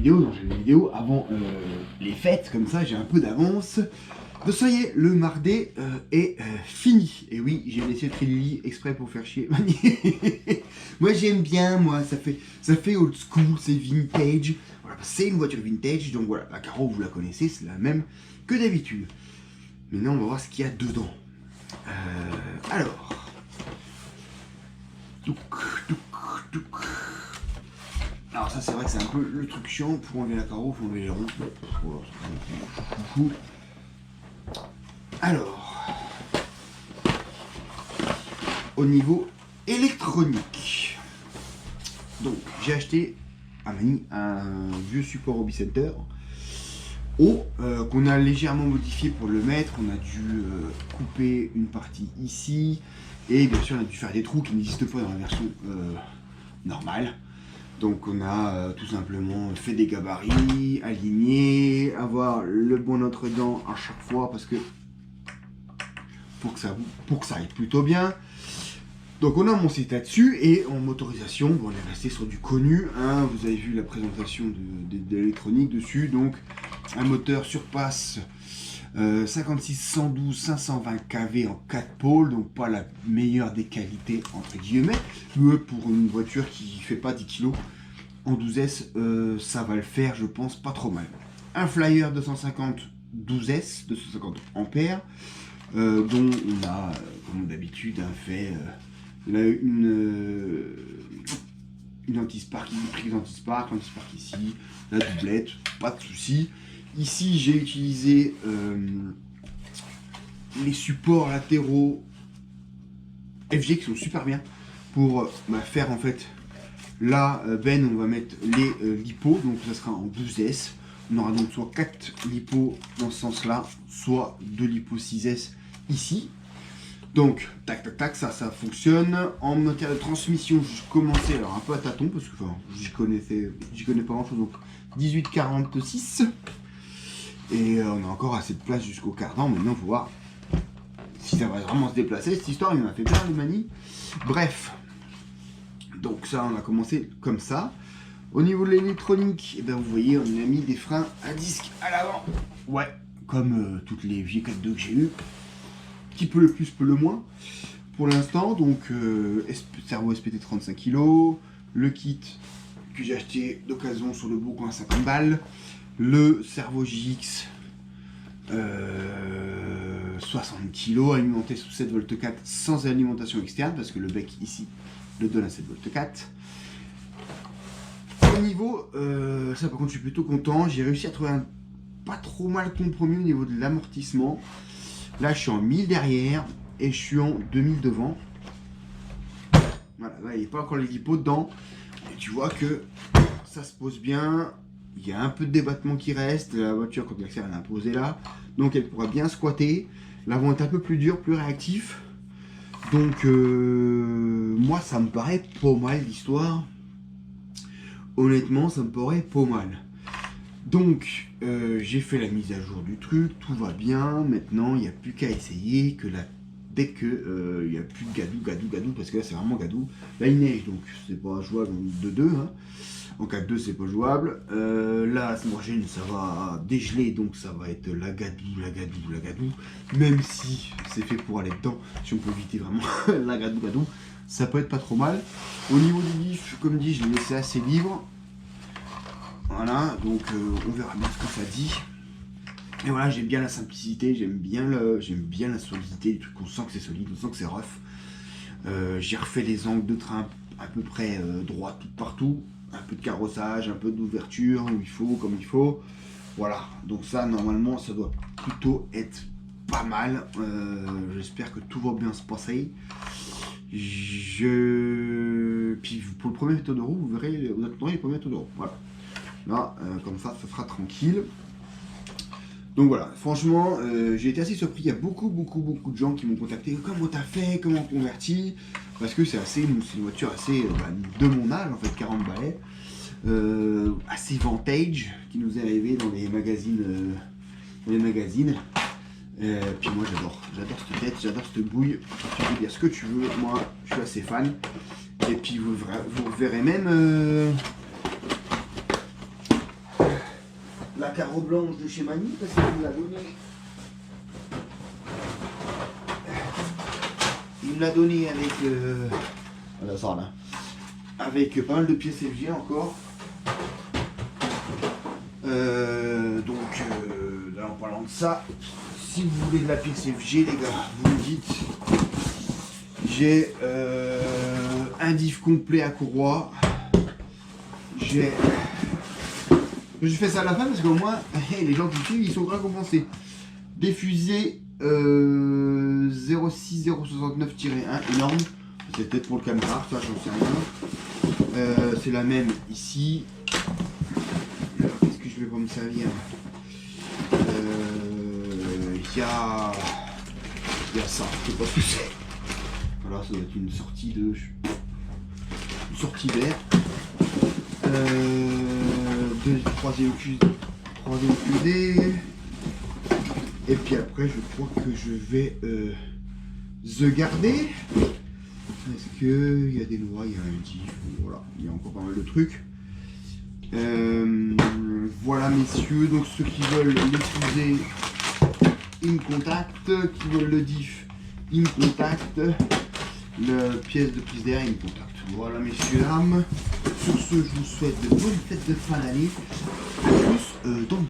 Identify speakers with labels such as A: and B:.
A: vidéo, donc j'ai une vidéo avant les fêtes, comme ça j'ai un peu d'avance. Donc ça y est, le mardi est fini. Et oui, j'ai laissé le Trilili exprès pour faire chier. Moi j'aime bien, moi, ça fait old school, c'est vintage. Voilà, c'est une voiture vintage, donc voilà, la carreau vous la connaissez, c'est la même que d'habitude. Maintenant on va voir ce qu'il y a dedans. Alors... Alors ça c'est vrai que c'est un peu le truc chiant, pour enlever la carreau, faut enlever les ronds. Alors, au niveau électronique, donc j'ai acheté à Mani un vieux support Hobby Center qu'on a légèrement modifié pour le mettre. On a dû couper une partie ici et bien sûr on a dû faire des trous qui n'existent pas dans la version normale. Donc on a tout simplement fait des gabarits, aligné, avoir le bon notre-dent à chaque fois parce que pour que ça aille plutôt bien. Donc on a mon site là-dessus et en motorisation, bon, on est resté sur du connu, hein, vous avez vu la présentation de l'électronique dessus, donc un moteur surpasse 56 112 520 kV en 4 pôles, donc pas la meilleure des qualités entre guillemets, mais pour une voiture qui fait pas 10 kg en 12S, ça va le faire, je pense, pas trop mal. Un Flyer 250 12S, 250 ampères, dont on a, comme d'habitude, fait une anti-spark, une prise anti-spark, l'anti-spark ici, la doublette, pas de souci. Ici, j'ai utilisé les supports latéraux FG qui sont super bien pour faire en fait là, on va mettre les lipos, donc ça sera en 12S. On aura donc soit 4 lipos dans ce sens-là, soit 2 lipos 6S ici. Donc, tac, tac, tac, ça fonctionne. En matière de transmission, je commençais alors un peu à tâtons, parce que j'y connais pas grand-chose, donc 1846. Et on a encore assez de place jusqu'au cardan. Maintenant, il faut voir si ça va vraiment se déplacer. Cette histoire, il m'a fait plein de manies. Bref. Donc ça, on a commencé comme ça. Au niveau de l'électronique, vous voyez, on a mis des freins à disque à l'avant. Ouais, comme toutes les G42 que j'ai eues. Qui peut le plus, peut le moins. Pour l'instant, donc, servo SPT 35 kg. Le kit que j'ai acheté d'occasion sur le bon coin à 50 balles. Le servo JX 60 kg, alimenté sous 7 v 4 sans alimentation externe, parce que le bec ici le donne à 7 v 4. Au niveau, ça par contre je suis plutôt content, j'ai réussi à trouver un pas trop mal compromis au niveau de l'amortissement. Là je suis en 1000 derrière et je suis en 2000 devant. Voilà, là il n'y a pas encore les lipos dedans. Et tu vois que ça se pose bien. Il y a un peu de débattement qui reste. La voiture, quand l'accès elle est posée là, donc elle pourra bien squatter. L'avant est un peu plus dur, plus réactif. Donc moi ça me paraît pas mal l'histoire. Honnêtement ça me paraît pas mal. Donc j'ai fait la mise à jour du truc, tout va bien. Maintenant il n'y a plus qu'à essayer que dès que il n'y a plus de gadou, parce que là c'est vraiment gadou. Là il neige donc c'est pas jouable en 2-2. Hein. En 4-2 c'est pas jouable. Là la semaine prochaine ça va dégeler, donc ça va être la gadou. Même si c'est fait pour aller dedans, si on peut éviter vraiment la gadou, ça peut être pas trop mal. Au niveau du diff, comme dit, je l'ai laissé assez libre. Voilà, donc on verra bien ce que ça dit. Et voilà, j'aime bien la simplicité, j'aime bien la solidité du truc, on sent que c'est solide, on sent que c'est rough. J'ai refait les angles de train à peu près droits tout partout. Un peu de carrossage, un peu d'ouverture, où il faut, comme il faut. Voilà, donc ça, normalement, ça doit plutôt être pas mal. J'espère que tout va bien se passer. Puis pour le premier tour de roue, vous attendrez les premiers tours de roue. Voilà. Là, comme ça sera tranquille. Donc voilà, franchement, j'ai été assez surpris. Il y a beaucoup de gens qui m'ont contacté. Comment t'as fait? Comment converti? Parce que c'est une voiture assez de mon âge, en fait, 40 balais. Assez vintage, qui nous est arrivé dans les magazines. Puis moi j'adore cette tête, j'adore cette bouille. Tu peux dire ce que tu veux, moi je suis assez fan. Et puis vous verrez même la carreau blanche de chez Mani parce qu'il me l'a donné. Il me l'a donné avec voilà, ça, là. Avec pas mal de pièces FG encore. En parlant de ça, si vous voulez de la pièce FG, les gars, vous me dites. J'ai un diff complet à courroie. Je fais ça à la fin parce qu'au moins les gens qui suivent ils sont récompensés. Des fusées 06069-1, énorme. C'est peut-être pour le caméra, ça j'en sais rien. C'est la même ici. Qu'est-ce que je vais pas me servir? Il y a ça, je sais pas ce que c'est. Voilà, ça doit être une sortie vert. Troisième QD. Et puis après, je crois que je vais the garder. Est-ce qu'il y a des noix, il y a un diff, voilà, il y a encore pas mal de trucs. Voilà messieurs, donc ceux qui veulent l'épouser, ils me contactent. Qui veulent le diff, ils me contactent. La pièce de prise d'air, ils me contactent. Voilà messieurs dames. Sur ce, je vous souhaite de bonnes fêtes de fin d'année. A plus dans le